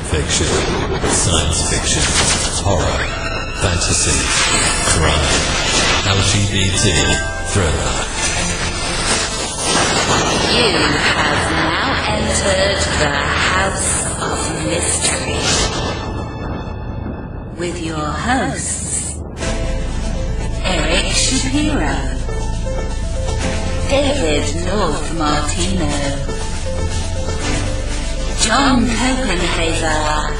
fiction, science fiction, horror, fantasy, crime, LGBT, thriller. You have now entered the House of Mystery with your hosts, Eric Shapiro, David North Martino, John Copenhaver,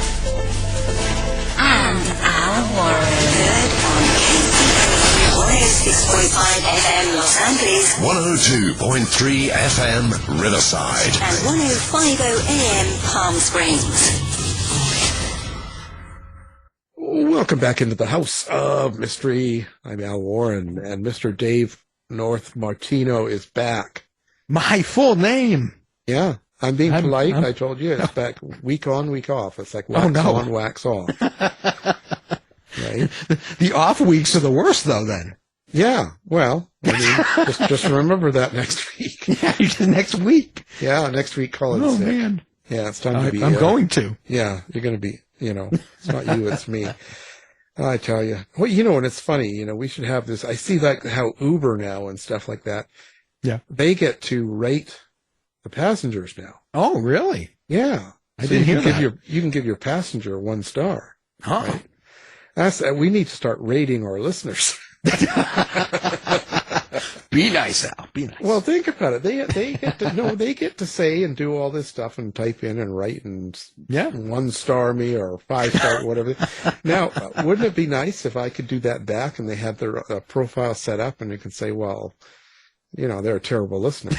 and Al Warren. Heard on KCAA 106.5 FM Los Angeles, 102.3 FM Riverside, and 105.0 AM Palm Springs. Welcome back into the House of Mystery. I'm Al Warren, and Mr. Dave North Martino is back. My full name. Yeah, I'm being polite. I told you it's back week on, week off. It's like wax on, wax off. Right? The off weeks are the worst, though, then. Yeah, well, I mean, just remember that next week. Yeah, next week. Yeah, next week, call it sick. Man. Yeah, it's time to be. I'm going to. Yeah, you're going to be, it's not you, it's me. I tell you. Well, and it's funny, we should have this. I see like how Uber now and stuff like that. Yeah. They get to rate the passengers now. Oh, really? Yeah. I didn't hear that. You can give your passenger 1 star. Oh. Right? We need to start rating our listeners. Be nice, Al. Be nice. Well, think about it. They get to say and do all this stuff and type in and write and 1 star me or 5 star whatever. Now, wouldn't it be nice if I could do that back and they had their profile set up and you could say, well, they're a terrible listener.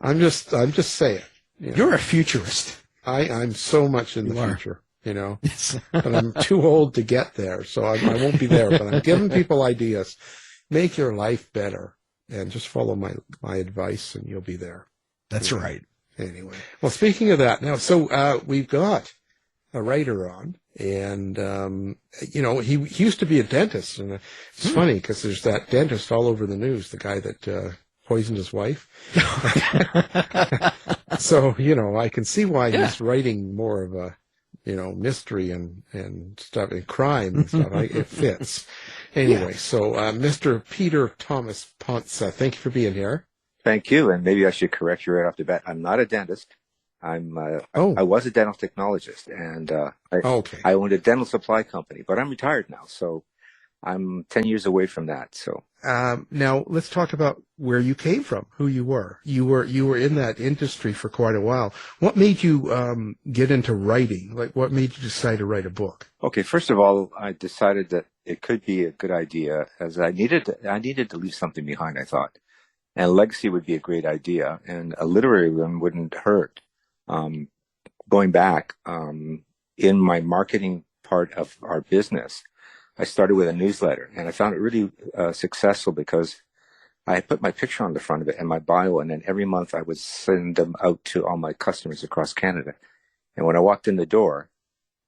I'm just saying. You're a futurist. I'm so much in the future. But I'm too old to get there, so I won't be there. But I'm giving people ideas. Make your life better, and just follow my advice, and you'll be there. That's right. Anyway, well, speaking of that, now, so we've got a writer on, and he used to be a dentist, and it's funny because there's that dentist all over the news, the guy that poisoned his wife. So I can see why he's writing more of a mystery and stuff, and crime and stuff. It fits. Anyway, so Mr. Peter Thomas Pontsa, thank you for being here. Thank you, and maybe I should correct you right off the bat. I'm not a dentist. I was a dental technologist, and I owned a dental supply company, but I'm retired now, so I'm 10 years away from that. So now let's talk about where you came from, who you were. You were in that industry for quite a while. What made you get into writing? Like, what made you decide to write a book? Okay, first of all, I decided that it could be a good idea, as I needed to leave something behind, I thought, and legacy would be a great idea, and a literary one wouldn't hurt. Going back in my marketing part of our business, I started with a newsletter, and I found it really successful because I put my picture on the front of it and my bio, and then every month I would send them out to all my customers across Canada. And when I walked in the door,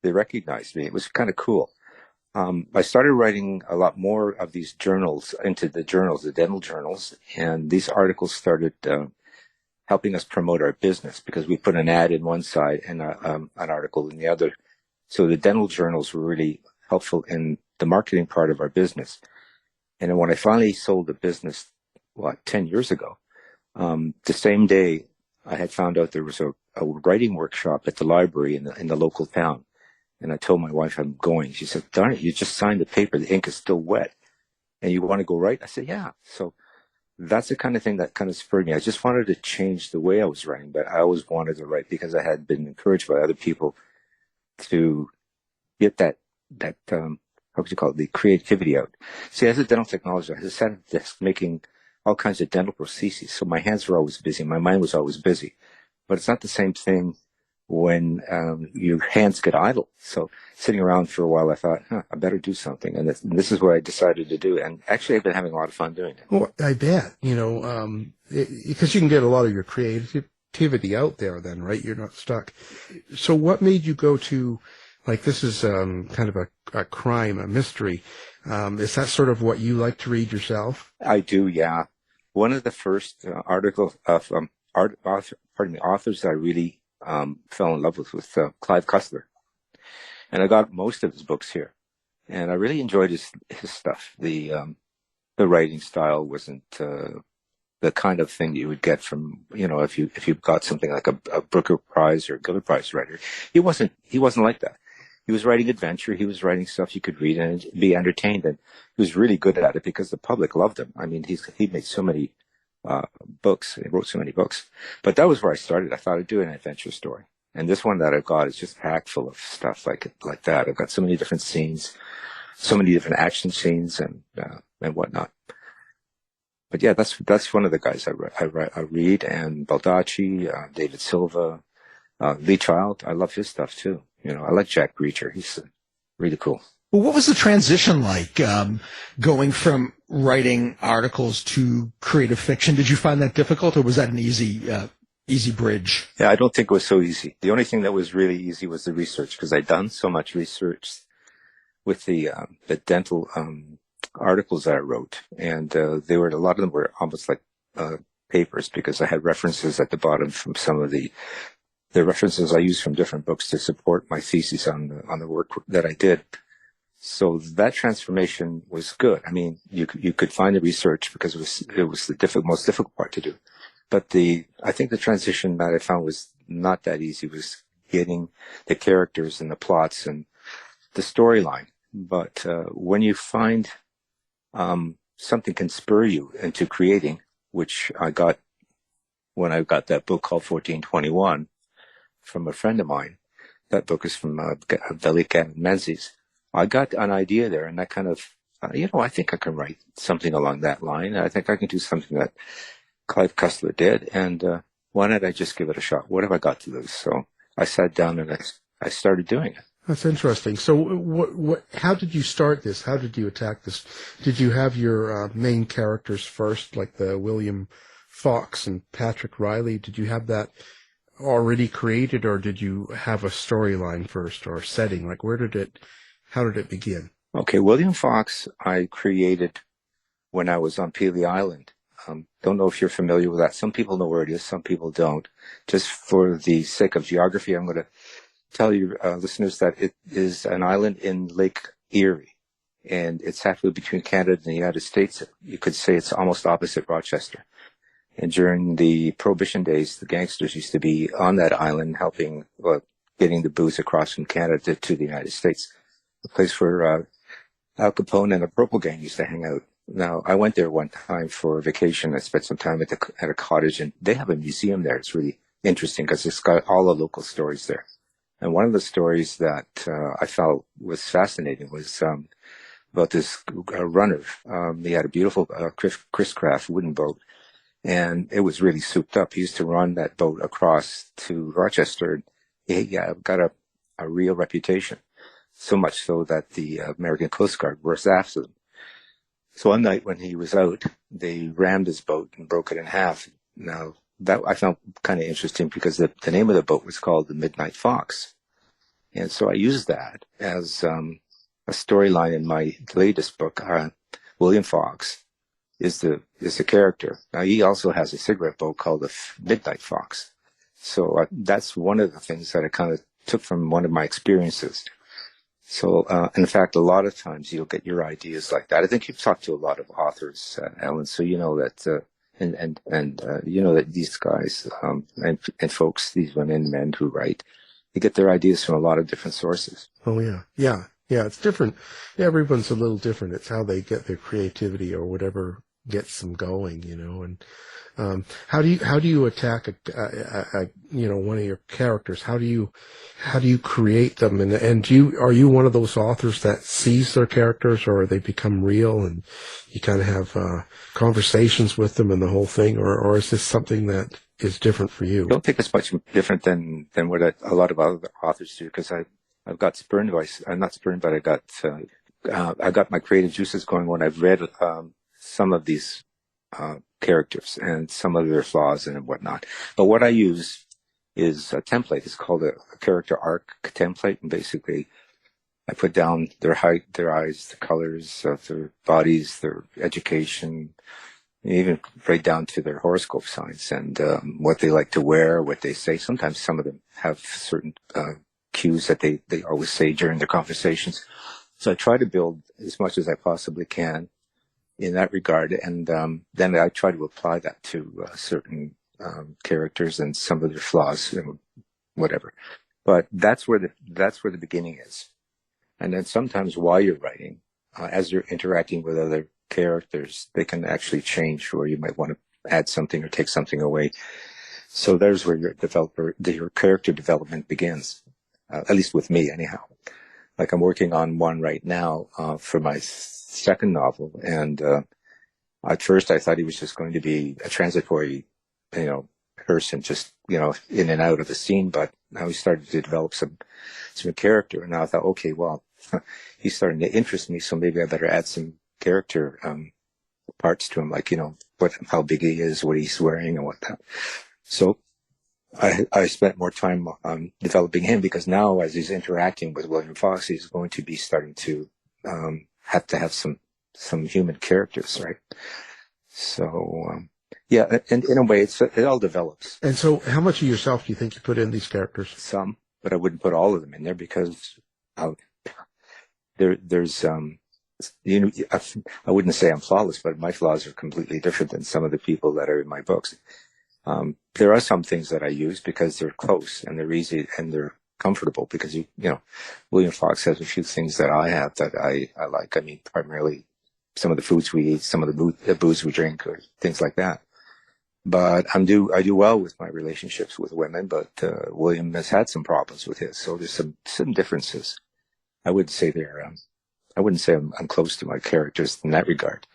they recognized me. It was kind of cool. I started writing a lot more of these journals into the journals, the dental journals, and these articles started helping us promote our business because we put an ad in one side and an article in the other. So the dental journals were really helpful in the marketing part of our business. And then when I finally sold the business, 10 years ago, the same day I had found out there was a writing workshop at the library in the local town. And I told my wife I'm going. She said, darn it, you just signed the paper. The ink is still wet. And you want to go write? I said, yeah. So that's the kind of thing that kind of spurred me. I just wanted to change the way I was writing, but I always wanted to write because I had been encouraged by other people to get that how could you call it, the creativity out. See, as a dental technologist, I sat at the desk making all kinds of dental prostheses. So my hands were always busy. My mind was always busy. But it's not the same thing when your hands get idle. So sitting around for a while, I thought, I better do something. And this is what I decided to do. And actually, I've been having a lot of fun doing it. Well, I bet, because you can get a lot of your creativity out there then, right? You're not stuck. So what made you go to, like, this is kind of a crime, a mystery. Is that sort of what you like to read yourself? I do, yeah. One of the first authors that I really fell in love with Clive Cussler. And I got most of his books here. And I really enjoyed his stuff. The writing style wasn't the kind of thing you would get from, if you got something like a Booker Prize or Giller Prize writer. He wasn't like that. He was writing adventure. He was writing stuff you could read and be entertained. And he was really good at it because the public loved him. I mean, he made so many books. He wrote so many books. But that was where I started. I thought I'd do an adventure story. And this one that I've got is just packed full of stuff like that. I've got so many different scenes, so many different action scenes and whatnot. But yeah, that's one of the guys I read, and Baldacci, David Silva, Lee Child. I love his stuff too. I like Jack Reacher. He's really cool. Well, what was the transition like going from writing articles to creative fiction? Did you find that difficult, or was that an easy bridge? Yeah, I don't think it was so easy. The only thing that was really easy was the research, because I'd done so much research with the dental articles that I wrote, and a lot of them were almost like papers, because I had references at the bottom from some of the references I used from different books to support my thesis on the work that I did. So that transformation was good. I mean, you could find the research because it was the most difficult part to do. But I think the transition that I found was not that easy, was getting the characters and the plots and the storyline. But when you find something can spur you into creating, which I got when I got that book called 1421 from a friend of mine. That book is from Velika Menzies. I got an idea there, and that kind of, I think I can write something along that line. I think I can do something that Clive Cussler did, and why not I just give it a shot? What have I got to lose? So I sat down and I started doing it. That's interesting. So how did you start this? How did you attack this? Did you have your main characters first, like the William Fox and Patrick Reilly? Did you have that already created, or did you have a storyline first, or a setting? Like, how did it begin? Okay, William Fox I created when I was on Pelee Island. Don't know if you're familiar with that. Some people know where it is, some people don't. Just for the sake of geography, I'm going to tell you, listeners, that it is an island in Lake Erie, and it's halfway between Canada and the United States. You could say it's almost opposite Rochester. And during the Prohibition days, the gangsters used to be on that island helping, getting the booze across from Canada to the United States. A place where Al Capone and the Purple Gang used to hang out. Now, I went there one time for a vacation. I spent some time at a cottage, and they have a museum there. It's really interesting because it's got all the local stories there. And one of the stories that I felt was fascinating was about this runner. He had a beautiful Chris Craft wooden boat, and it was really souped up. He used to run that boat across to Rochester. He got a real reputation, so much so that the American Coast Guard was after them. So one night when he was out, they rammed his boat and broke it in half. Now, that I found kind of interesting because the name of the boat was called the Midnight Fox. And so I used that as a storyline in my latest book. William Fox is the character. Now, he also has a cigarette boat called the Midnight Fox. So that's one of the things that I kind of took from one of my experiences. So, in fact, a lot of times you'll get your ideas like that. I think you've talked to a lot of authors, Ellen, so you know that, you know that these guys, and folks, these women and men who write, they get their ideas from a lot of different sources. Oh, yeah. Yeah. Yeah. It's different. Yeah, everyone's a little different. It's how they get their creativity or whatever gets them going, and, how do you attack one of your characters? How do you create them? And are you one of those authors that sees their characters, or they become real and you kind of have conversations with them and the whole thing, or is this something that is different for you? I don't think it's much different than what a lot of other authors do, because I've got spurned voice. I'm not spurned, but I got my creative juices going when I've read some of these characters and some of their flaws and whatnot. But what I use is a template. It's called a character arc template, and basically I put down their height, their eyes, the colors of their bodies, their education, even right down to their horoscope signs and what they like to wear, what they say. Sometimes some of them have certain cues that they always say during their conversations. So I try to build as much as I possibly can in that regard, and then I try to apply that to certain characters and some of their flaws and whatever. But that's where the beginning is. And then sometimes while you're writing, as you're interacting with other characters, they can actually change, or you might want to add something or take something away. So there's where your character development begins, at least with me anyhow. Like I'm working on one right now for my second novel, and at first I thought he was just going to be a transitory, person, just in and out of the scene. But now he started to develop some character, and now I thought, okay, well, he's starting to interest me, so maybe I better add some character parts to him, like how big he is, what he's wearing, and whatnot. So I spent more time developing him, because now as he's interacting with William Fox, he's going to be starting to have to have some human characters, right? So yeah, and in a way, it all develops. And so, how much of yourself do you think you put in these characters? Some, but I wouldn't put all of them in there, because there's I wouldn't say I'm flawless, but my flaws are completely different than some of the people that are in my books. There are some things that I use because they're close and they're easy and they're comfortable, because William Fox has a few things that I have that I like. I mean, primarily some of the foods we eat, some of the booze we drink, or things like that. But I do well with my relationships with women, but William has had some problems with his, so there's some differences. I wouldn't say I'm close to my characters in that regard,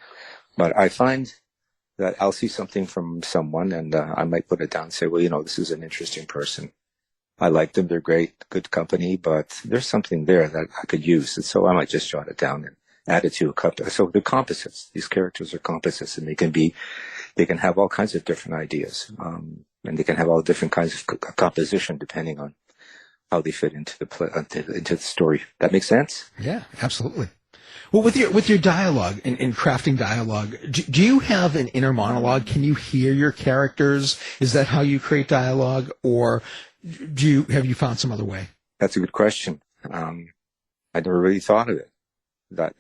but I find that I'll see something from someone and I might put it down and say, well, this is an interesting person. I like them. They're great, good company, but there's something there that I could use. And so I might just jot it down and add it to a couple. So they're composites. These characters are composites, and they can have all kinds of different ideas. And they can have all different kinds of composition depending on how they fit into the story. That makes sense? Yeah, absolutely. Well, with your dialogue in crafting dialogue, do you have an inner monologue? Can you hear your characters? Is that how you create dialogue, or have you found some other way? That's a good question. I never really thought of it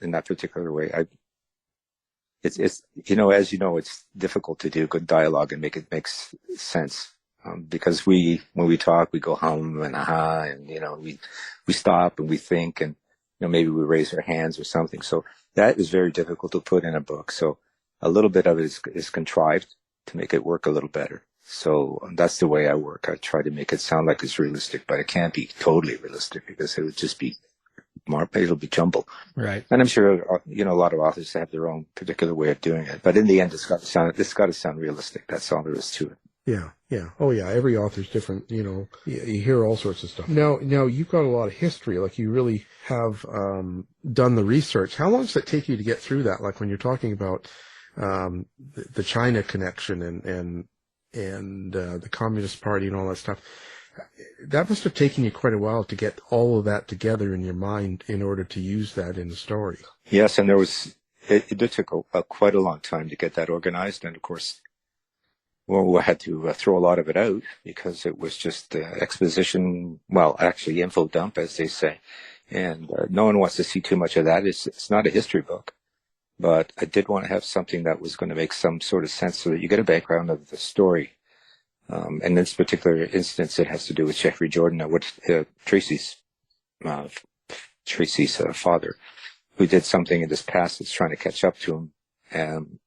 in that particular way. It's as it's difficult to do good dialogue and make it make sense. Because when we talk, we go hum and aha, and we stop and we think, and maybe we raise our hands or something. So that is very difficult to put in a book. So a little bit of it is contrived to make it work a little better. So that's the way I work. I try to make it sound like it's realistic, but it can't be totally realistic, because it would just be it'll be jumble. Right. And I'm sure a lot of authors have their own particular way of doing it, but in the end, it's got to sound realistic. That's all there is to it. Yeah. Oh, yeah. Every author's different. You hear all sorts of stuff. Now, you've got a lot of history. Like, you really have done the research. How long does it take you to get through that? Like, when you're talking about the China connection and the Communist Party and all that stuff, that must have taken you quite a while to get all of that together in your mind in order to use that in the story. Yes, and it took quite a long time to get that organized, and of course, we had to throw a lot of it out because it was just exposition, actually info dump, as they say. And no one wants to see too much of that. It's not a history book. But I did want to have something that was going to make some sort of sense so that you get a background of the story. And in this particular instance, it has to do with Jeffrey Jordan, Tracy's father, who did something in his past that's trying to catch up to him.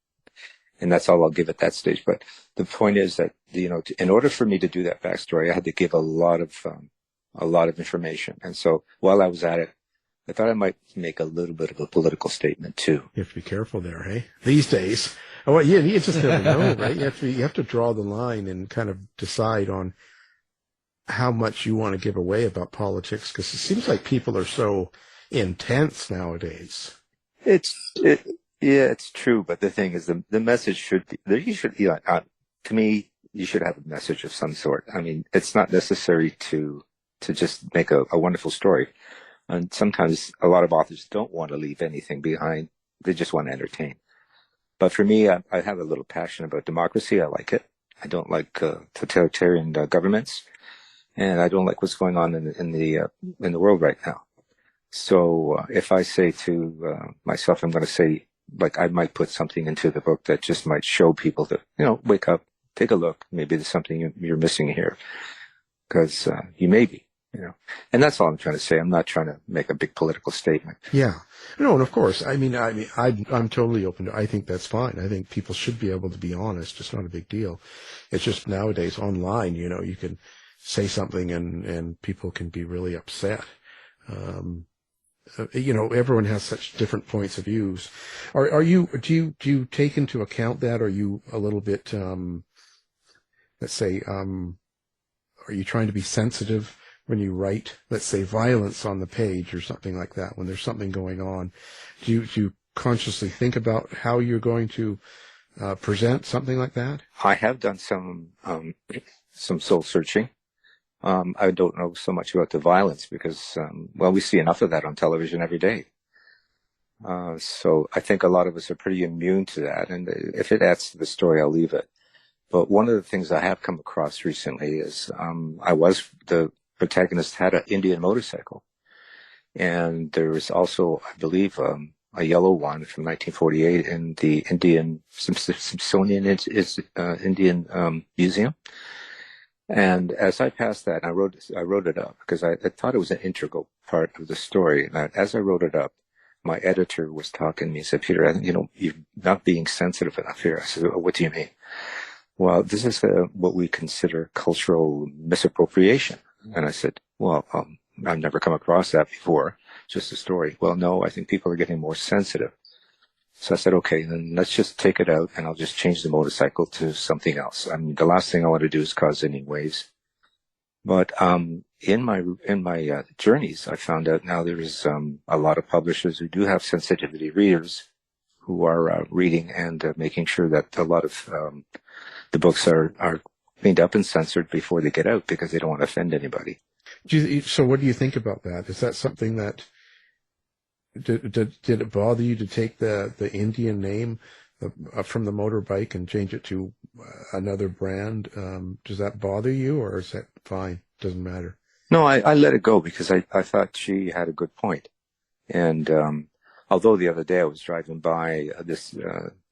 And that's all I'll give at that stage. But the point is that, in order for me to do that backstory, I had to give a lot of information. And so while I was at it, I thought I might make a little bit of a political statement too. You have to be careful there, hey? These days. Oh, yeah, you just never know, right? You have to draw the line and kind of decide on how much you want to give away about politics, because it seems like people are so intense nowadays. Yeah, it's true, but the thing is, the message should be there. To me, you should have a message of some sort. I mean, it's not necessary to just make a wonderful story. And sometimes a lot of authors don't want to leave anything behind. They just want to entertain. But for me, I have a little passion about democracy. I like it. I don't like totalitarian governments, and I don't like what's going on in the world right now. So if I say to myself, I'm going to say, like, I might put something into the book that just might show people that, wake up, take a look. Maybe there's something you're missing here, because you may be. And that's all I'm trying to say. I'm not trying to make a big political statement. Yeah. No, and of course, I'm totally open to, I think that's fine. I think people should be able to be honest. It's not a big deal. It's just nowadays online, you can say something and people can be really upset. Everyone has such different points of views. Do you take into account that? Are you a little bit, let's say, are you trying to be sensitive when you write, let's say, violence on the page or something like that, when there's something going on? Do you consciously think about how you're going to present something like that? I have done some soul searching. I don't know so much about the violence because, we see enough of that on television every day. So I think a lot of us are pretty immune to that. And if it adds to the story, I'll leave it. But one of the things I have come across recently is the protagonist had an Indian motorcycle. And there was also, I believe, a yellow one from 1948 in the Smithsonian Indian Museum. And as I passed that, I wrote it up because I thought it was an integral part of the story. And as I wrote it up, my editor was talking to me and said, "Peter, you're not being sensitive enough here." I said, "What do you mean?" "Well, this is what we consider cultural misappropriation." And I said, "Well, I've never come across that before. Just a story." "Well, no, I think people are getting more sensitive." So I said, "Okay, then let's just take it out and I'll just change the motorcycle to something else. I mean, the last thing I want to do is cause any waves." But in my journeys, I found out now there is a lot of publishers who do have sensitivity readers who are reading and making sure that a lot of the books are cleaned up and censored before they get out because they don't want to offend anybody. So what do you think about that? Is that something that did it bother you to take the Indian name from the motorbike and change it to another brand? Does that bother you, or is that fine? Doesn't matter. No, I let it go because I thought she had a good point. And although the other day I was driving by this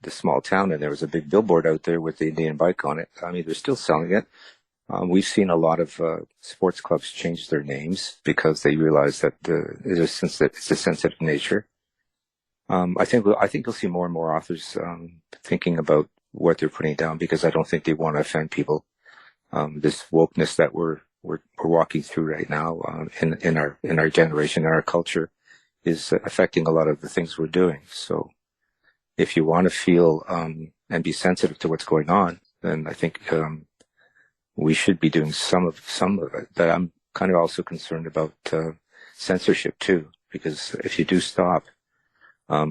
small town and there was a big billboard out there with the Indian bike on it. I mean, they're still selling it. We've seen a lot of sports clubs change their names because they realize that it's a sensitive nature. I think you'll see more and more authors thinking about what they're putting down because I don't think they want to offend people. This wokeness that we're walking through right now in our generation, in our culture, is affecting a lot of the things we're doing. So, if you want to feel and be sensitive to what's going on, then I think we should be doing some of it. But I'm kind of also concerned about censorship too, because if you do stop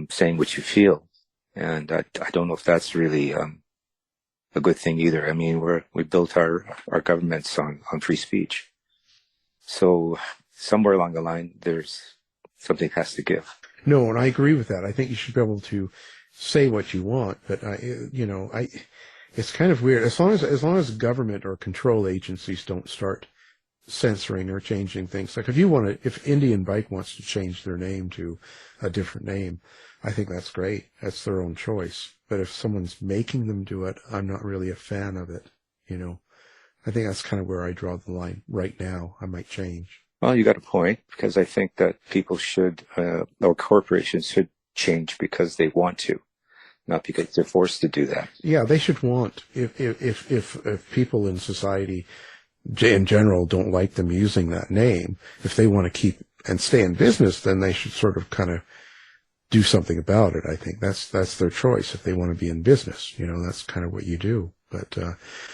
saying what you feel, and I don't know if that's really a good thing either. I mean, we built our governments on free speech, so somewhere along the line, there's something has to give. No, and I agree with that. I think you should be able to say what you want, but it's kind of weird. As long as government or control agencies don't start censoring or changing things. Like if Indian Bike wants to change their name to a different name, I think that's great. That's their own choice. But if someone's making them do it, I'm not really a fan of it. I think that's kind of where I draw the line right now. I might change. Well, you got a point, because I think that people should, or corporations should change because they want to, not because they're forced to do that. Yeah, they should want. If people in society in general don't like them using that name, if they want to keep and stay in business, then they should sort of kind of do something about it. I think that's their choice. If they want to be in business, that's kind of what you do. But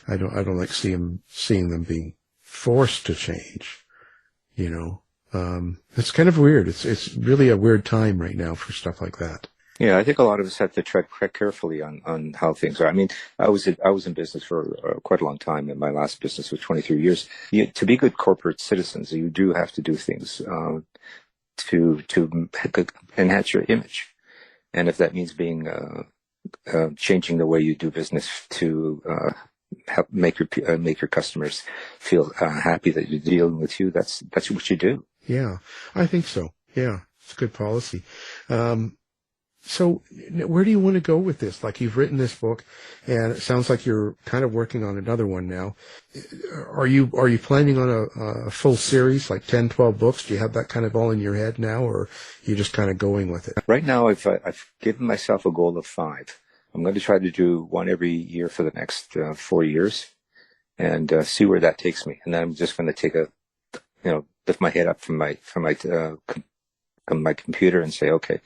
I don't like seeing them being forced to change. It's kind of weird. It's really a weird time right now for stuff like that. Yeah, I think a lot of us have to tread carefully on how things are. I mean, I was in business for quite a long time, and my last business was 23 years. To be good corporate citizens, you do have to do things to enhance your image, and if that means being changing the way you do business to help make your customers feel happy that you're dealing with you. That's what you do. Yeah, I think so. Yeah, it's good policy. So where do you want to go with this? Like, you've written this book, and it sounds like you're kind of working on another one now. Are you planning on a full series, like 10, 12 books? Do you have that kind of all in your head now, or are you just kind of going with it? Right now, I've given myself a goal of 5. I'm going to try to do one every year for the next 4 years, and see where that takes me. And then I'm just going to take lift my head up from my computer and say, okay,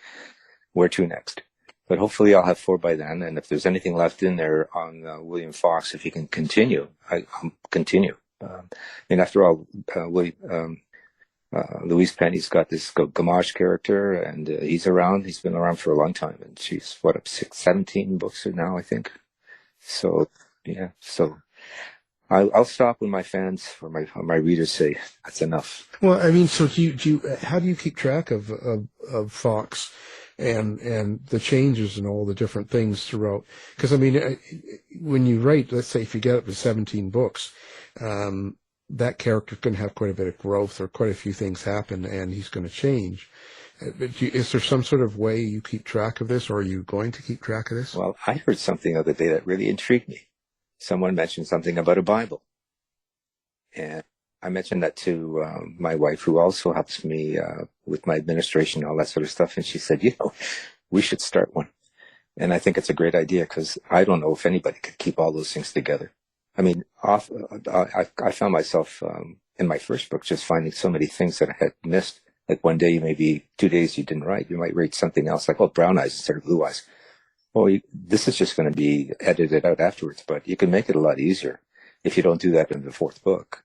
where to next? But hopefully I'll have 4 by then. And if there's anything left in there on William Fox, if he can continue, I'll continue. And after all, Louise Penny's got this Gamache character, and he's around. He's been around for a long time, and she's up 17 books now, I think. So yeah, so I'll stop when my fans or my readers say that's enough. Well, I mean, so do you how do you keep track of Fox and the changes and all the different things throughout? Because I mean, when you write, let's say if you get up to 17 books, that character can have quite a bit of growth, or quite a few things happen, and he's going to change. Is there some sort of way you keep track of this, or are you going to keep track of this? Well, I heard something the other day that really intrigued me. Someone mentioned something about a Bible. And I mentioned that to my wife, who also helps me with my administration and all that sort of stuff. And she said, we should start one. And I think it's a great idea, because I don't know if anybody could keep all those things together. I mean, I found myself in my first book just finding so many things that I had missed. Like one day, maybe 2 days you didn't write. You might write something else, like, brown eyes instead of blue eyes. Well, this is just going to be edited out afterwards, but you can make it a lot easier if you don't do that in the 4th book.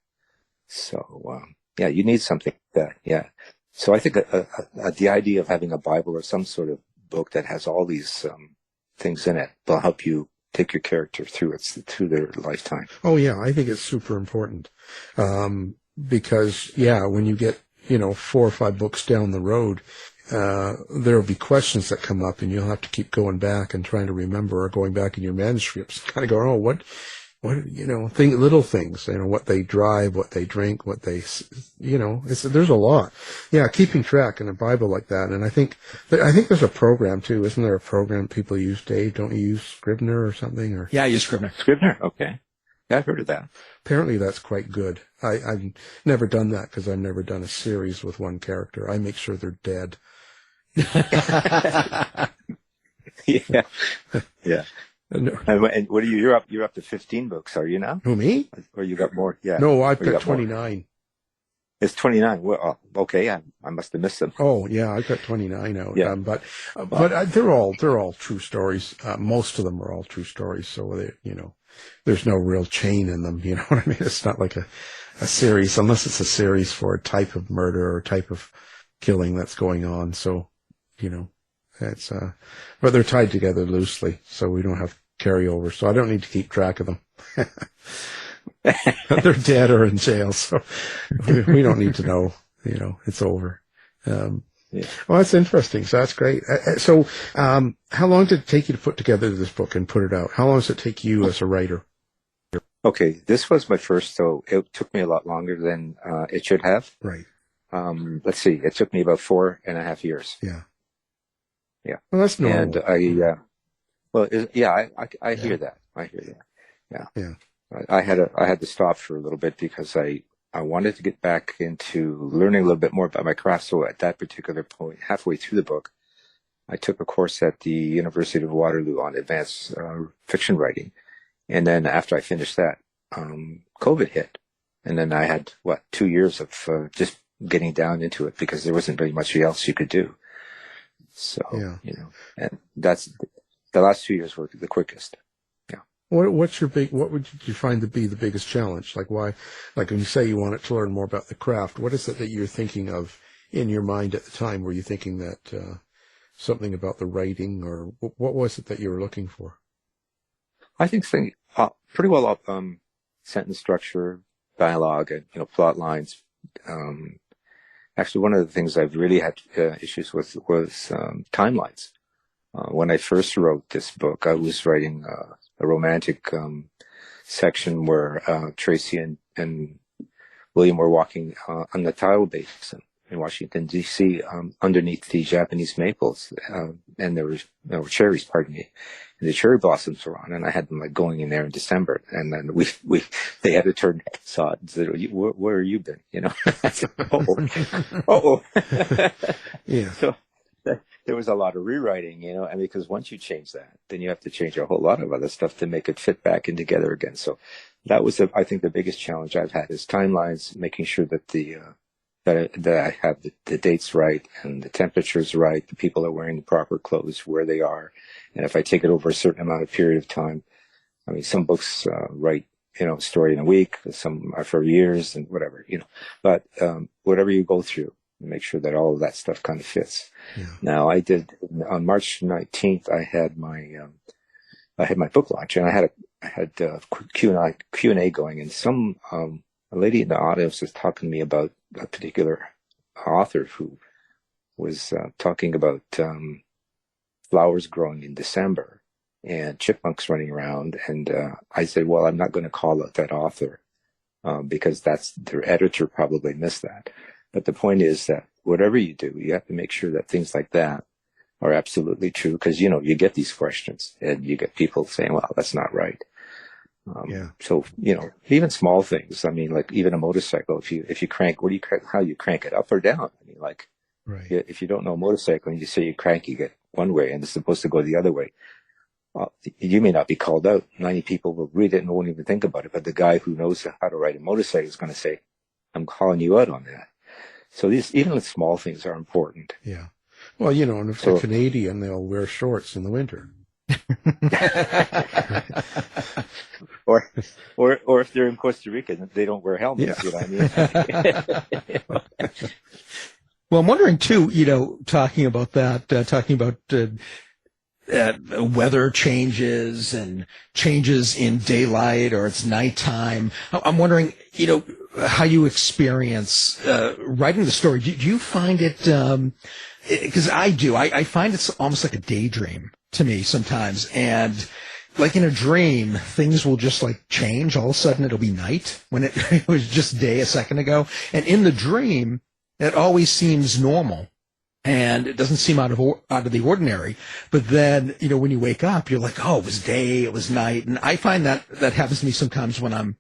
So, you need something like that. Yeah. So I think the idea of having a Bible or some sort of book that has all these things in it will help you take your character through their lifetime. Oh yeah, I think it's super important. Because when you get, 4 or 5 books down the road, there'll be questions that come up, and you'll have to keep going back and trying to remember, or going back in your manuscripts, kind of go, what, little things, what they drive, what they drink, what they, there's a lot. Yeah, keeping track in a Bible like that. And I think there's a program too. Isn't there a program people use, Dave? Don't you use Scrivener or something? Or Yeah, I use Scrivener. Scrivener, okay. Yeah, I've heard of that. Apparently that's quite good. I've never done that, because I've never done a series with one character. I make sure they're dead. Yeah. Yeah. And what are you? You're up to 15 books, are you now? Who, me? Or you got more? Yeah. No, I've got 29. More. It's 29. Well, okay. I must have missed them. Oh yeah, I've got 29 out. Yeah. But they're all true stories. Most of them are all true stories. So there's no real chain in them. You know what I mean? It's not like a series, unless it's a series for a type of murder or type of killing that's going on. So, that's, but they're tied together loosely, so we don't have carryover. So I don't need to keep track of them. They're dead or in jail, so we don't need to know, it's over. Well, that's interesting. So that's great. So, how long did it take you to put together this book and put it out? How long does it take you as a writer? Okay. This was my first, so it took me a lot longer than, it should have. Right. Let's see. It took me about 4.5 years. Yeah. Yeah. Well, that's normal. And I hear that. I hear that. Yeah. Yeah. I had to stop for a little bit, because I wanted to get back into learning a little bit more about my craft. So at that particular point, halfway through the book, I took a course at the University of Waterloo on advanced fiction writing. And then after I finished that, COVID hit. And then I had, 2 years of just getting down into it, because there wasn't very much else you could do. So, and that's the last 2 years were the quickest. Yeah. What would you find to be the biggest challenge? Like when you say you wanted to learn more about the craft, what is it that you're thinking of in your mind at the time? Were you thinking that, something about the writing, or what was it that you were looking for? I think pretty well up, sentence structure, dialogue, and, plot lines. Actually, one of the things I've really had issues with was timelines. When I first wrote this book, I was writing a romantic section where Tracy and William were walking on the tidal basin in Washington, D.C., underneath the Japanese maples, and there were cherries, pardon me, and the cherry blossoms were on, and I had them like going in there in December, and then they had to turn, saw it, and said, where have you been? You know, I said, oh. Yeah. So there was a lot of rewriting, you know, and because once you change that, then you have to change a whole lot of other stuff to make it fit back in together again. So that was, I think, the biggest challenge I've had is timelines, making sure that that I have the dates right and the temperatures right, the people are wearing the proper clothes, where they are, and if I take it over a certain amount of period of time. I mean, some books write, you know, a story in a week, some are for years and whatever, you know. But whatever you go through, make sure that all of that stuff kind of fits. Yeah. Now, I did on March 19th. I had my book launch, and I had Q&A going, and some a lady in the audience was talking to me about a particular author who was talking about flowers growing in December and chipmunks running around, and I said, well, I'm not going to call out that author because that's their editor probably missed that. But the point is that whatever you do, you have to make sure that things like that are absolutely true, because, you know, you get these questions and you get people saying, well, that's not right. Yeah. So, you know, even small things. I mean, like even a motorcycle, if you crank, how you crank it, up or down? I mean, like, Right. if you don't know a motorcycle and you say you crank, you get one way and it's supposed to go the other way. Well, you may not be called out. 90 people will read it and won't even think about it. But the guy who knows how to ride a motorcycle is going to say, I'm calling you out on that. So even the small things are important. Yeah. Well, you know, and if they're Canadian, they'll wear shorts in the winter. or if they're in Costa Rica, they don't wear helmets. Yeah. You know what I mean? Well, I'm wondering too, you know, talking about weather changes and changes in daylight or it's nighttime. I'm wondering, you know, how you experience writing the story. Do you find it, because I do, I find it's almost like a daydream to me sometimes. And like in a dream, things will just like change. All of a sudden it'll be night when it was just day a second ago. And in the dream, it always seems normal. And it doesn't seem out of the ordinary. But then, you know, when you wake up, you're like, oh, it was day, it was night. And I find that happens to me sometimes when I'm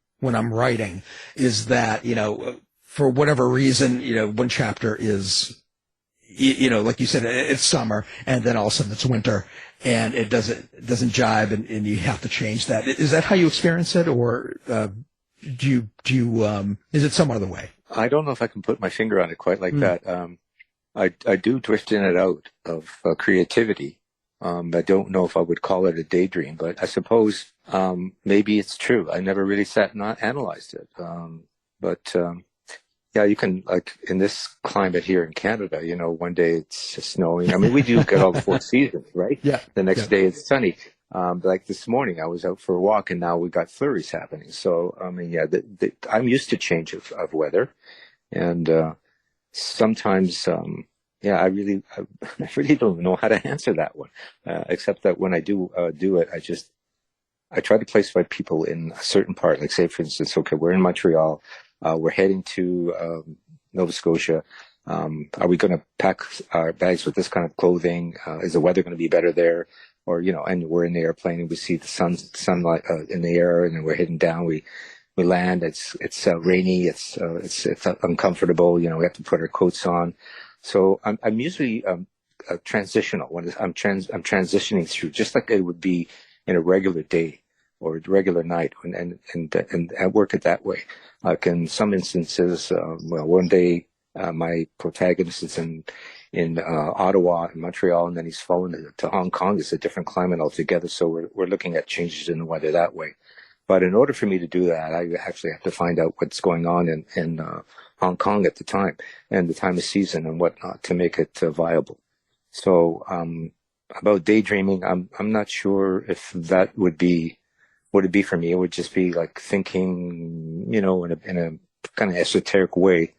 writing, is that, you know, for whatever reason, you know, one chapter is, you know, like you said, it's summer, and then all of a sudden it's winter, and it doesn't jive, and you have to change that. Is that how you experience it, or do you is it some other way? I don't know if I can put my finger on it quite like that. I do drift in and out of creativity. I don't know if I would call it a daydream, but I suppose maybe it's true. I never really sat and analyzed it. Yeah, you can, like in this climate here in Canada, you know, one day it's snowing. I mean, we do get all the four seasons, right? Yeah. The next day it's sunny. Like this morning, I was out for a walk, and now we got flurries happening. So, I mean, yeah, I'm used to change of weather, and sometimes, yeah, I really don't know how to answer that one, except that when I do it, I try to place my people in a certain part. Like, say, for instance, okay, we're in Montreal, we're heading to Nova Scotia. Are we going to pack our bags with this kind of clothing? Is the weather going to be better there? Or, you know, and we're in the airplane and we see the sunlight in the air, and then we're heading down. We land. It's rainy. It's uncomfortable. You know, we have to put our coats on. So I'm usually transitional when I'm transitioning through, just like it would be in a regular day or a regular night, and I work it that way. Like in some instances, well, one day my protagonist is in Ottawa and Montreal, and then he's flown to Hong Kong. It's a different climate altogether. So we're looking at changes in the weather that way. But in order for me to do that, I actually have to find out what's going on in Hong Kong at the time, and the time of season and whatnot, to make it viable. So about daydreaming, I'm not sure if that would be what it'd be for me. It would just be like thinking, you know, in a kind of esoteric way.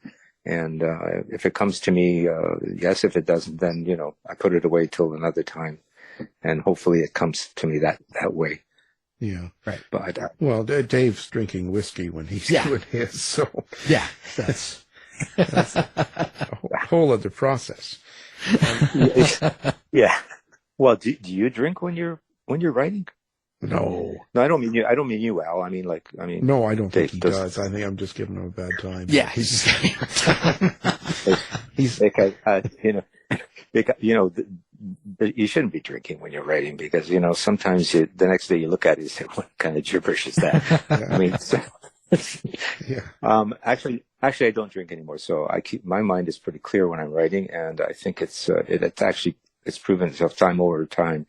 And if it comes to me, yes. If it doesn't, then, you know, I put it away till another time. and hopefully it comes to me that way. Yeah. Right. But Well, Dave's drinking whiskey when he's doing his, so Yeah. that's a whole other process. yeah. Well, do you drink when you're writing? No. No, I don't mean you. I don't mean you, Al. I mean, No, I don't think Dave he does. does. I think I'm just giving him a bad time. Yeah, he's just He's you shouldn't be drinking when you're writing because sometimes the next day you look at it and say, what kind of gibberish is that? I mean, Yeah. actually I don't drink anymore, so my mind is pretty clear when I'm writing, and I think it's proven itself time over time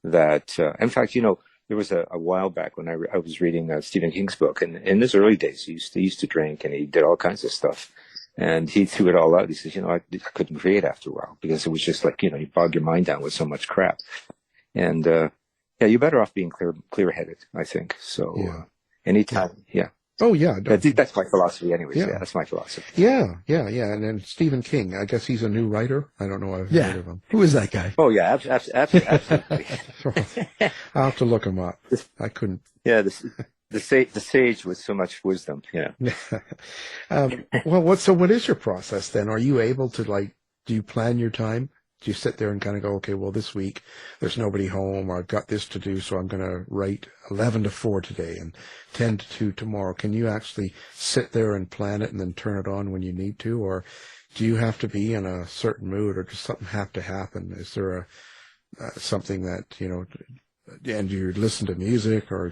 that in fact there was a while back when I was reading Stephen King's book, and in his early days he used to drink and he did all kinds of stuff. And he threw it all out. He says, I couldn't create after a while because it was just like, you bog your mind down with so much crap. And, you're better off being clear-headed, I think. So, anytime, Oh, yeah. That's my philosophy anyways. Yeah. Yeah, that's my philosophy. Yeah. And then Stephen King, I guess he's a new writer. I don't know. I've heard of him. Who is that guy? Oh, yeah, absolutely. I'll have to look him up. I couldn't. Yeah, the sage with so much wisdom. Yeah. Well, so what is your process then? Are you able to do you plan your time? Do you sit there and kind of go, okay, well, this week there's nobody home, or I've got this to do, so I'm going to write 11 to 4 today and 10 to 2 tomorrow. Can you actually sit there and plan it and then turn it on when you need to? Or do you have to be in a certain mood, or does something have to happen? Is there something that, and do you listen to music, or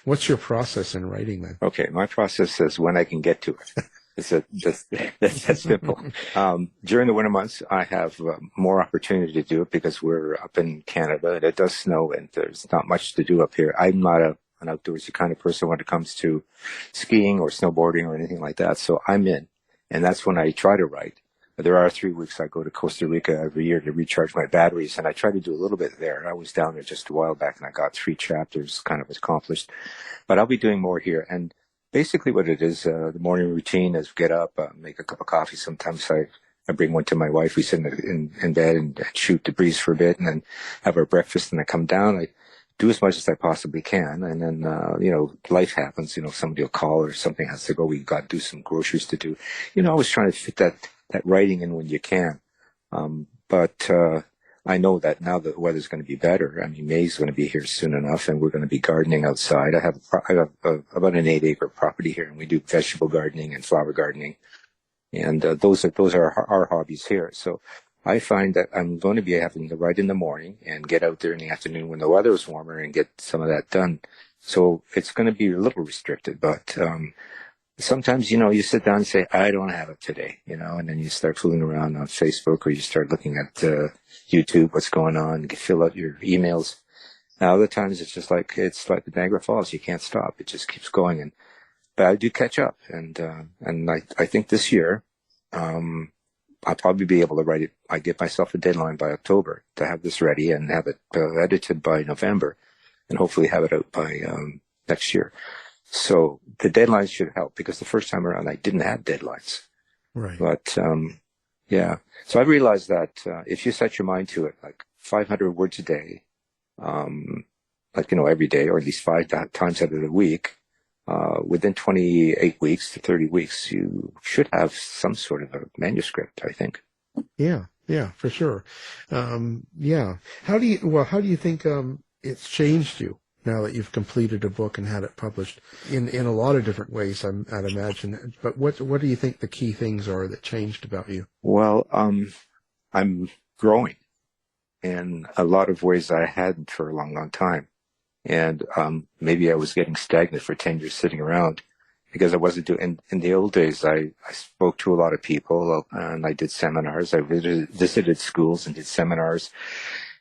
what's your process in writing then? Okay, my process is when I can get to it. It's that's simple. During the winter months, I have more opportunity to do it because we're up in Canada and it does snow and there's not much to do up here. I'm not an outdoorsy kind of person when it comes to skiing or snowboarding or anything like that. So I'm in, and that's when I try to write. There are 3 weeks I go to Costa Rica every year to recharge my batteries, and I try to do a little bit there. I was down there just a while back and I got 3 chapters kind of accomplished, but I'll be doing more here. And basically what it is, the morning routine is get up, make a cup of coffee. Sometimes I bring one to my wife. We sit in bed and shoot the breeze for a bit and then have our breakfast, and I come down. I do as much as I possibly can. And then, life happens, somebody will call or something has to go. We got to do some groceries to do. I was trying to fit that writing in when you can. But I know that now the weather's going to be better. I mean, May's going to be here soon enough, and we're going to be gardening outside. I have about an 8-acre property here, and we do vegetable gardening and flower gardening, and those are our hobbies here. So I find that I'm going to be having to write in the morning and get out there in the afternoon when the weather is warmer and get some of that done. So it's going to be a little restricted, but sometimes, you sit down and say, I don't have it today, and then you start fooling around on Facebook, or you start looking at YouTube, what's going on, you can fill out your emails. Now, other times it's like the Niagara Falls. You can't stop. It just keeps going. But I do catch up. And I think this year, I'll probably be able to write it. I give myself a deadline by October to have this ready and have it edited by November, and hopefully have it out by next year. So the deadlines should help, because the first time around I didn't have deadlines. Right. But so I realized that if you set your mind to it, like 500 words a day, every day, or at least 5 times out of the week, within 28 weeks to 30 weeks, you should have some sort of a manuscript, I think. Yeah, for sure. How do you think it's changed you now that you've completed a book and had it published in a lot of different ways, I'd imagine? But what do you think the key things are that changed about you? Well, I'm growing in a lot of ways I hadn't for a long, long time. And maybe I was getting stagnant for 10 years sitting around because I wasn't doing. In the old days, I spoke to a lot of people and I did seminars. I visited schools and did seminars.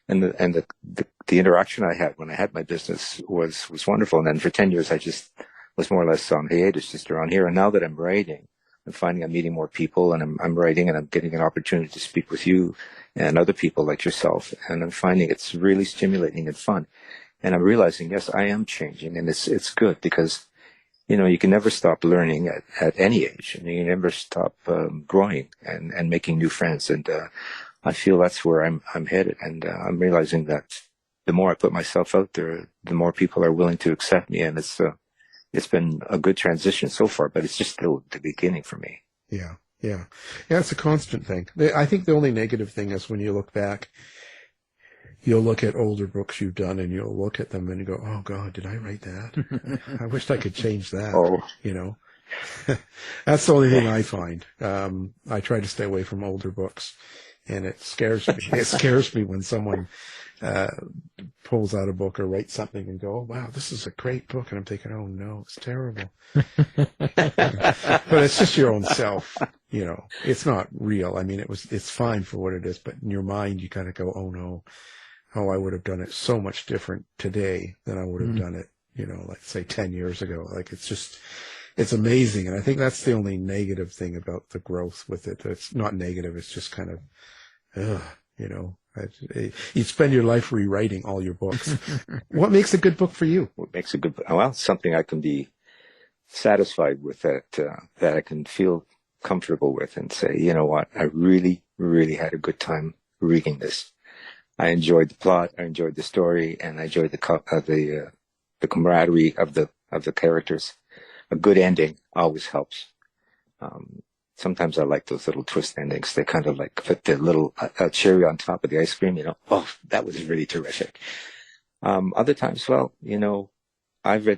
And the interaction I had when I had my business was wonderful. And then for 10 years, I just was more or less on hiatus just around here. And now that I'm writing, I'm finding I'm meeting more people, and I'm writing, and I'm getting an opportunity to speak with you and other people like yourself. And I'm finding it's really stimulating and fun. And I'm realizing, yes, I am changing, and it's good because, you can never stop learning at any age, and you can never stop growing and making new friends. And I feel that's where I'm headed, and I'm realizing that the more I put myself out there, the more people are willing to accept me. And it's been a good transition so far, but it's just still the beginning for me. Yeah. Yeah. Yeah. It's a constant thing. I think the only negative thing is when you look back, you'll look at older books you've done and you'll look at them and you go, oh God, did I write that? I wished I could change that. Oh. You know, that's the only thing I find. I try to stay away from older books, and it scares me. It scares me when someone pulls out a book or writes something and go, oh, wow, this is a great book. And I'm thinking, oh no, it's terrible. But it's just your own self, you know, it's not real. I mean, it's fine for what it is, but in your mind, you kind of go, oh no, oh, I would have done it so much different today than I would have done it, you know, like say 10 years ago. Like it's amazing. And I think that's the only negative thing about the growth with it. It's not negative. It's just kind of, you know, you'd spend your life rewriting all your books. What makes a good book for you? What makes a good book? Well, something I can be satisfied with, that I can feel comfortable with and say, you know what, I really, really had a good time reading this. I enjoyed the plot, I enjoyed the story, and I enjoyed the camaraderie of the characters. A good ending always helps. Sometimes I like those little twist endings. They kind of like put the little cherry on top of the ice cream, you know. Oh, that was really terrific. Other times, well, you know, I've been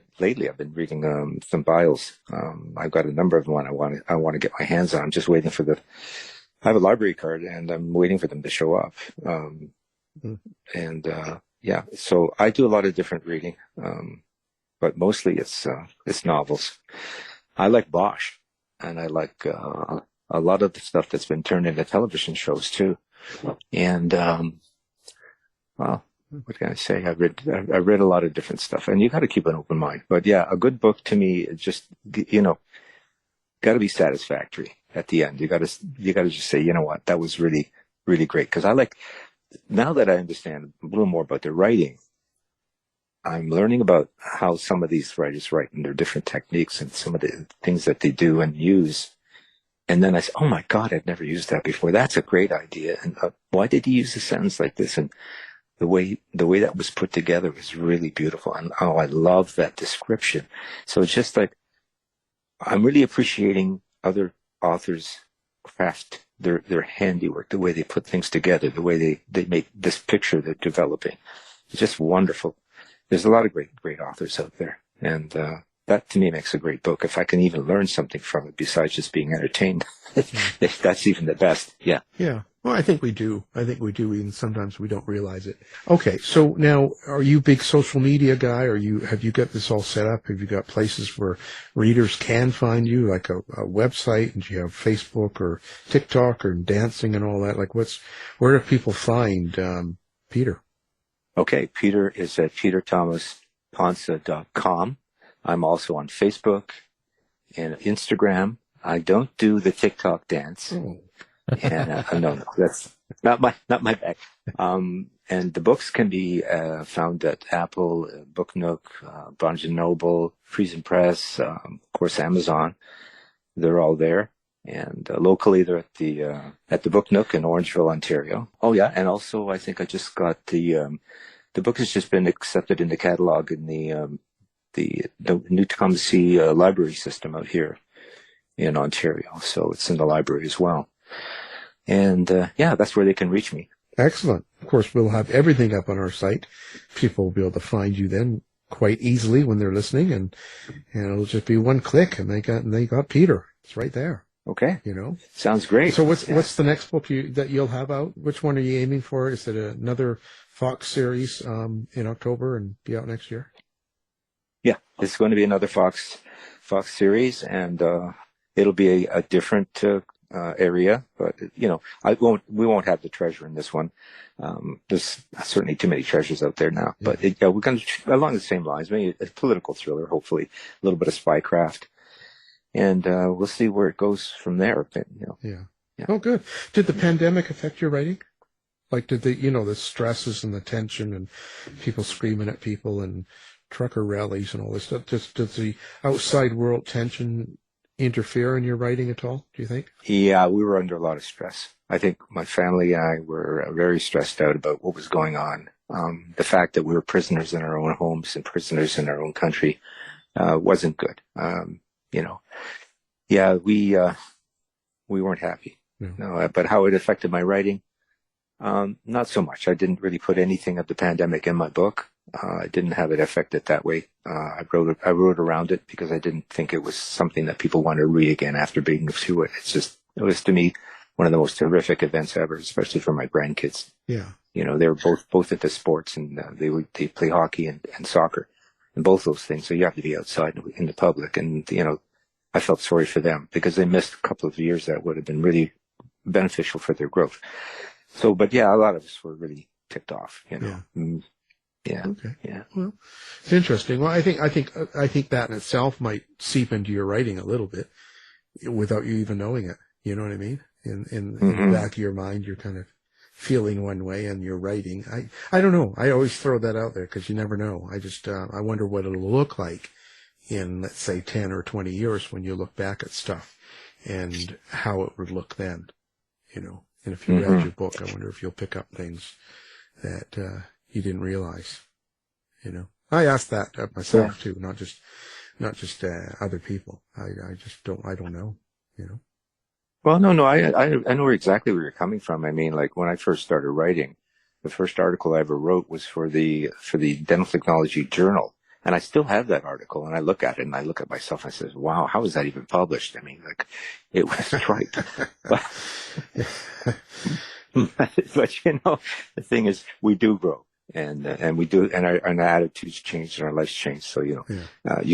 reading some bios. I've got a number of them I want to get my hands on. I'm just waiting for I have a library card and I'm waiting for them to show up. Yeah, so I do a lot of different reading, but mostly it's novels. I like Bosch, and I like a lot of the stuff that's been turned into television shows too. And well, what can I say? I've read a lot of different stuff, and you got to keep an open mind. But yeah, a good book to me, it just, you know, got to be satisfactory at the end. You got to just say, you know what, that was really, really great. Because now that I understand a little more about their writing, I'm learning about how some of these writers write and their different techniques and some of the things that they do and use. And then I say, oh my God, I've never used that before. That's a great idea. And why did he use a sentence like this? And the way that was put together was really beautiful. And oh, I love that description. So it's just like, I'm really appreciating other authors' craft, their handiwork, the way they put things together, the way they make this picture they're developing. It's just wonderful. There's a lot of great authors out there. And that to me makes a great book. If I can even learn something from it besides just being entertained, that's even the best. Yeah. Yeah. Well, I think we do. Even sometimes we don't realize it. Okay. So now, are you a big social media guy? Have you got this all set up? Have you got places where readers can find you, like a website, and do you have Facebook or TikTok or dancing and all that? Like where do people find, Peter? Okay. Peter is at peterthomaspontsa.com. I'm also on Facebook and Instagram. I don't do the TikTok dance. Oh. And no, that's not my bag. And the books can be found at Apple, Book Nook, Barnes and Noble, Friesen Press, of course Amazon. They're all there. And locally, they're at the Book Nook in Orangeville, Ontario. Oh yeah, and also I think I just got the book has just been accepted in the catalog in the New Tecumseh library system out here in Ontario. So it's in the library as well. And yeah, that's where they can reach me. Excellent. Of course, we'll have everything up on our site. People will be able to find you then quite easily when they're listening, and it'll just be one click, and they got Peter. It's right there. Okay. You know, sounds great. So what's the next book that you'll have out? Which one are you aiming for? Is it another Fox series in October and be out next year? Yeah, it's going to be another Fox series, and it'll be a different area, but you know, we won't have the treasure in this one. There's certainly too many treasures out there now, but we're going to along the same lines, maybe a political thriller, hopefully a little bit of spycraft, and we'll see where it goes from there. But, you know, yeah. Oh, good. Did the pandemic affect your writing? Like, did the stresses and the tension and people screaming at people and trucker rallies and all this stuff, does the outside world tension interfere in your writing at all, do you think? Yeah, we were under a lot of stress. I think my family and I were very stressed out about what was going on The fact that we were prisoners in our own homes and prisoners in our own country wasn't good. We weren't happy. No, but how it affected my writing, not so much. I didn't really put anything of the pandemic in my book. I didn't have it affect it that way. I wrote around it because I didn't think it was something that people wanted to read again after being through it. It was to me one of the most horrific events ever, especially for my grandkids. Yeah. They were both into sports, and they play hockey and soccer, and both those things. So you have to be outside in the public, and I felt sorry for them because they missed a couple of years that would have been really beneficial for their growth. So, but yeah, a lot of us were really ticked off. Yeah. Yeah. Okay. Yeah. Well, it's interesting. Well, I think that in itself might seep into your writing a little bit without you even knowing it. You know what I mean? In the back of your mind, you're kind of feeling one way and you're writing. I don't know. I always throw that out there because you never know. I just, I wonder what it'll look like in, let's say, 10 or 20 years when you look back at stuff and how it would look then, And if you read your book, I wonder if you'll pick up things that, you didn't realize, I asked that of myself too, not just other people. I don't know, Well, no, I know exactly where you're coming from. I mean, like when I first started writing, the first article I ever wrote was for the Dental Technology Journal. And I still have that article, and I look at it and I look at myself and I say, wow, how is that even published? I mean, like it was trite. but the thing is we do grow. And we do, and our attitudes change and our lives change. So, you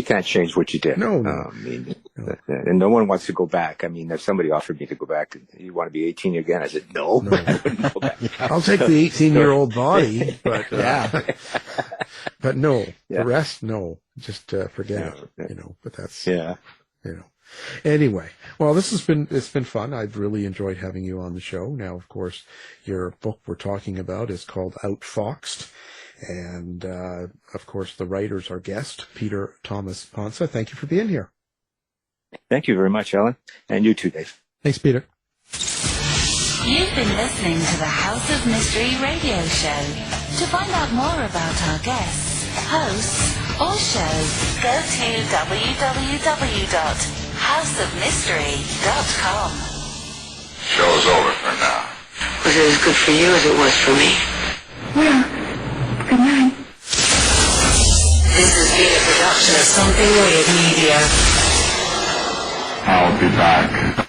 can't change what you did. No. And no one wants to go back. I mean, if somebody offered me to go back, you want to be 18 again? I said, no. I wouldn't go back. I'll take the 18-year-old body, but, but no, the rest, no, just, forget it, but that's, Anyway, well, it's been fun. I've really enjoyed having you on the show. Now, of course, your book we're talking about is called Outfoxed. And, of course, the writer's our guest, Peter Thomas Pontsa. Thank you for being here. Thank you very much, Alan. And you too, Dave. Thanks, Peter. You've been listening to the House of Mystery radio show. To find out more about our guests, hosts, or shows, go to www.houseofmystery.com. Show's over for now. Was it as good for you as it was for me? Yeah. Good night. This has been a production of Something Weird Media. I'll be back.